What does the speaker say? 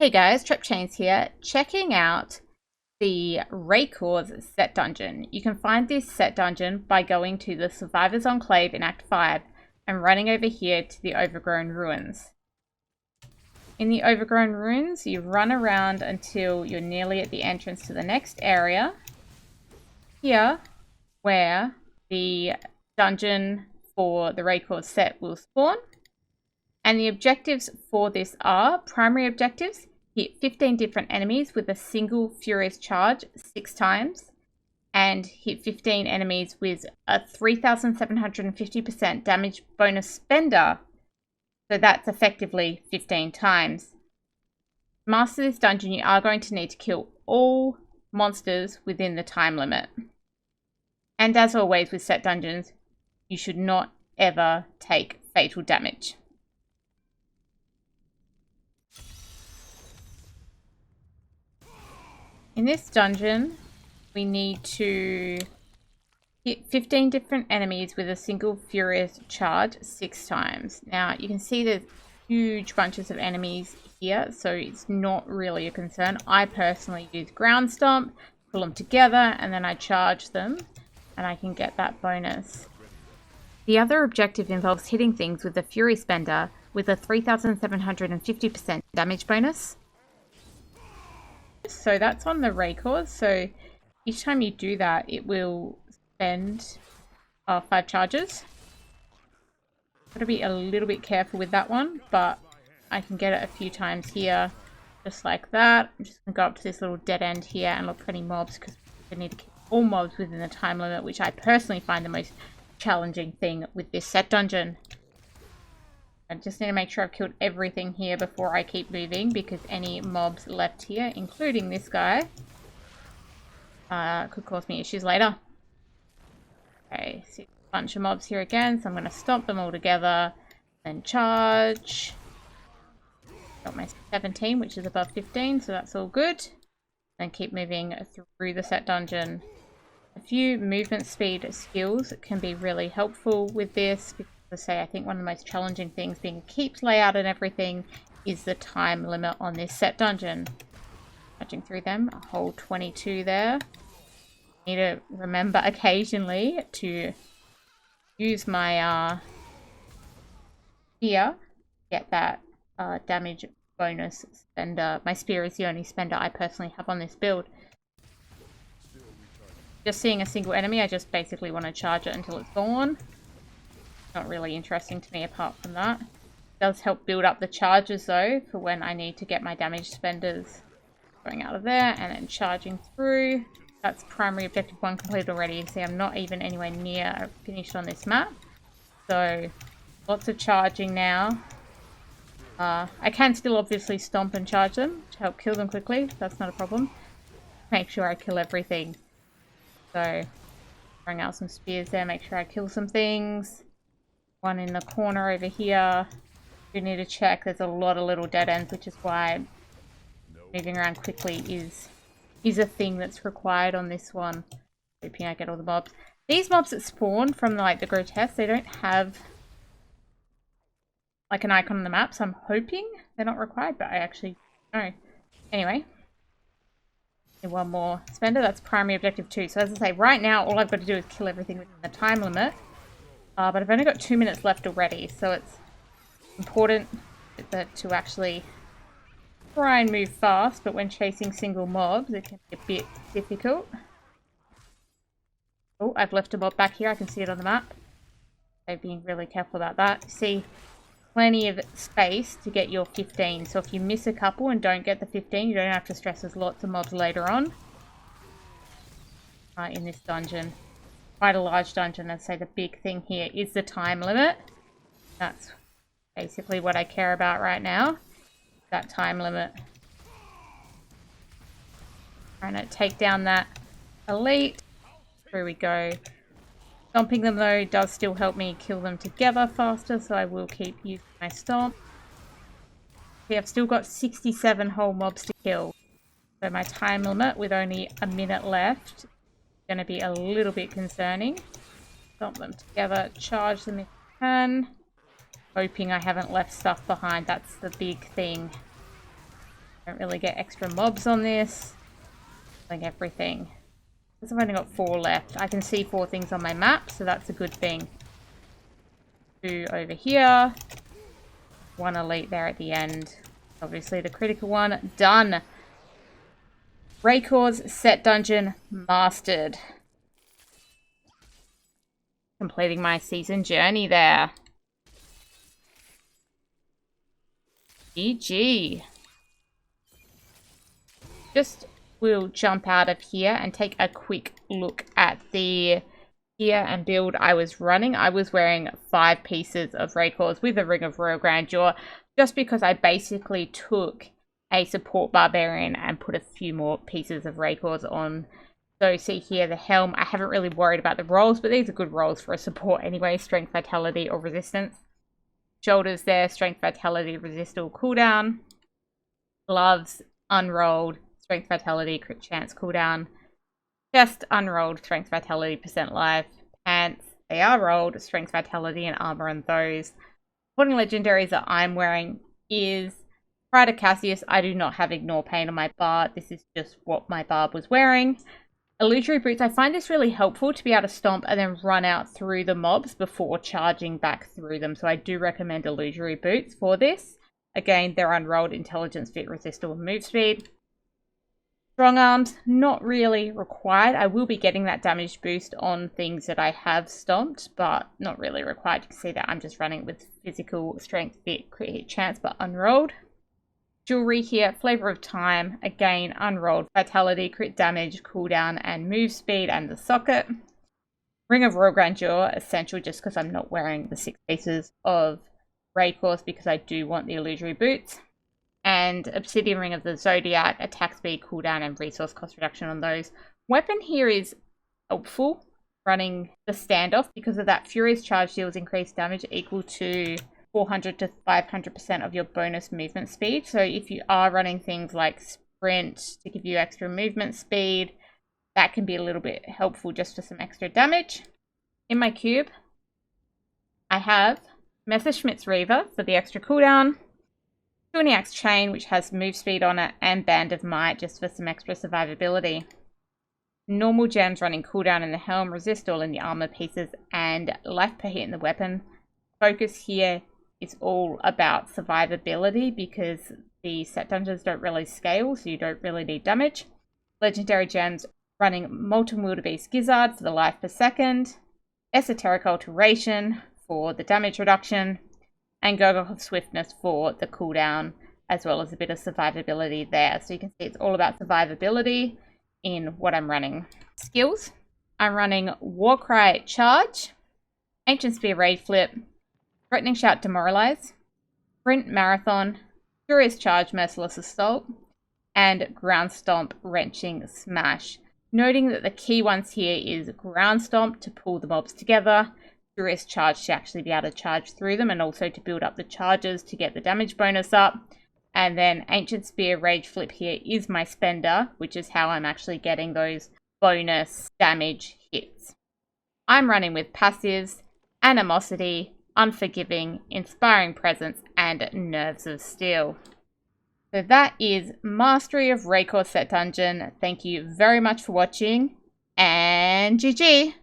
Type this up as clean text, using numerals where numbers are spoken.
Hey guys, TrepChains here, checking out the Raekor's set dungeon. You can find this set dungeon by going to the Survivors Enclave in Act 5 and running over here to the Overgrown Ruins. In the Overgrown Ruins, you run around until you're nearly at the entrance to the next area. Here, where the dungeon for the Raekor set will spawn. And the objectives for this are primary objectives: hit 15 different enemies with a single furious charge 6 times, and hit 15 enemies with a 3,750% damage bonus spender. So that's effectively 15 times. To master this dungeon, you are going to need to kill all monsters within the time limit. And as always with set dungeons, you should not ever take fatal damage. In this dungeon, we need to hit 15 different enemies with a single furious charge 6 times. Now, you can see there's huge bunches of enemies here, so it's not really a concern. I personally use ground stomp, pull them together, and then I charge them, and I can get that bonus. The other objective involves hitting things with a fury spender with a 3,750% damage bonus. So that's on the Raekor. So each time you do that, it will spend 5 charges. Got to be a little bit careful with that one, but I can get it a few times here, just like that. I'm just going to go up to this little dead end here and look for any mobs, because we need to kill all mobs within the time limit, which I personally find the most challenging thing with this set dungeon. I just need to make sure I've killed everything here before I keep moving, because any mobs left here, including this guy, could cause me issues later. Okay, see a bunch of mobs here again, so I'm going to stomp them all together, then charge. Got my 17, which is above 15, so that's all good. Then keep moving through the set dungeon. A few movement speed skills can be really helpful with this, because to say, I think one of the most challenging things, being a keeps layout and everything, is the time limit on this set dungeon. Watching through them, a whole 22 there. Need to remember occasionally to use my spear, get that damage bonus spender. My spear is the only spender I personally have on this build. Just seeing a single enemy, I just basically want to charge it until it's gone. Not really interesting to me apart from that. It does help build up the charges though, for when I need to get my damage spenders. Going out of there and then charging through. That's primary objective 1 completed already. You can see I'm not even anywhere near finished on this map. So lots of charging now. I can still obviously stomp and charge them to help kill them quickly. That's not a problem. Make sure I kill everything. So bring out some spears there, make sure I kill some things. One in the corner over here. We need to check. There's a lot of little dead ends, which is why moving around quickly is a thing that's required on this one. Hoping I get all the mobs. These mobs that spawn from the grotesque, they don't have like an icon on the map, so I'm hoping they're not required, but I actually don't know. Anyway. One more spender. That's primary objective 2. So as I say, right now all I've got to do is kill everything within the time limit. But I've only got 2 minutes left already, so it's important to actually try and move fast, but when chasing single mobs, it can be a bit difficult. Oh, I've left a mob back here. I can see it on the map. So being really careful about that. See, plenty of space to get your 15. So if you miss a couple and don't get the 15, you don't have to stress. There's lots of mobs later on in this dungeon. Quite a large dungeon. I'd say the big thing here is the time limit. That's basically what I care about right now. That time limit. Trying to take down that elite. Here we go. Stomping them though does still help me kill them together faster, so I will keep using my stomp. See, I've still got 67 whole mobs to kill. So my time limit with only a minute left going to be a little bit concerning. Stomp them together, charge them if you can. Hoping I haven't left stuff behind. That's the big thing. Don't really get extra mobs on this. Like everything. I've only got 4 left. I can see 4 things on my map, so that's a good thing. 2 over here. 1 elite there at the end. Obviously the critical one. Done. Raekor's set dungeon mastered. Completing my season journey there. GG. We'll jump out of here and take a quick look at the gear and build I was running. I was wearing 5 pieces of Raekors with a Ring of Royal Grandeur, just because I basically took a support Barbarian and put a few more pieces of Raekors on. So see here, the helm, I haven't really worried about the rolls, but these are good rolls for a support anyway. Strength, Vitality, or Resistance. Shoulders there, Strength, Vitality, Resist all cooldown. Gloves, unrolled, Strength, Vitality, Crit Chance cooldown. Chest, unrolled, Strength, Vitality, percent life. Pants, they are rolled, Strength, Vitality, and armor on those. Supporting legendaries that I'm wearing is prior to Cassius, I do not have Ignore Pain on my bar. This is just what my barb was wearing. Illusory Boots, I find this really helpful to be able to stomp and then run out through the mobs before charging back through them. So I do recommend Illusory Boots for this. Again, they're unrolled, Intelligence, Fit, Resist, or Move Speed. Strong Arms, not really required. I will be getting that damage boost on things that I have stomped, but not really required. You can see that I'm just running with Physical, Strength, Fit, Crit Chance, but unrolled. Jewelry here, Flavor of Time, again unrolled, Vitality, Crit Damage, Cooldown, and Move Speed, and the Socket. Ring of Royal Grandeur, essential just because I'm not wearing the 6 pieces of Raekors because I do want the Illusory Boots. And Obsidian Ring of the Zodiac, Attack Speed, Cooldown, and Resource Cost Reduction on those. Weapon here is helpful, running the Standoff because of that. Furious Charge deals increased damage equal to 400 to 500% of your bonus movement speed. So if you are running things like Sprint to give you extra movement speed, that can be a little bit helpful just for some extra damage. In my cube, I have Messerschmitt's Reaver for the extra cooldown, Tuniac's Chain, which has move speed on it, and Band of Might just for some extra survivability. Normal gems running cooldown in the helm, resist all in the armor pieces, and life per hit in the weapon. Focus here is all about survivability because the set dungeons don't really scale, so you don't really need damage. Legendary gems running Molten Wildebeest Gizzard for the life per second, Esoteric Alteration for the damage reduction, and Gurgle of Swiftness for the cooldown, as well as a bit of survivability there. So you can see it's all about survivability in what I'm running. Skills, I'm running Warcry Charge, Ancient Spear Raid Flip, Threatening Shout Demoralize, Sprint Marathon, Furious Charge Merciless Assault, and Ground Stomp Wrenching Smash. Noting that the key ones here is Ground Stomp to pull the mobs together, Furious Charge to actually be able to charge through them, and also to build up the charges to get the damage bonus up. And then Ancient Spear Rage Flip here is my spender, which is how I'm actually getting those bonus damage hits. I'm running with passives, Animosity, Unforgiving, Inspiring Presence, and Nerves of Steel. So that is Mastery of Raekor Set Dungeon. Thank you very much for watching, and GG!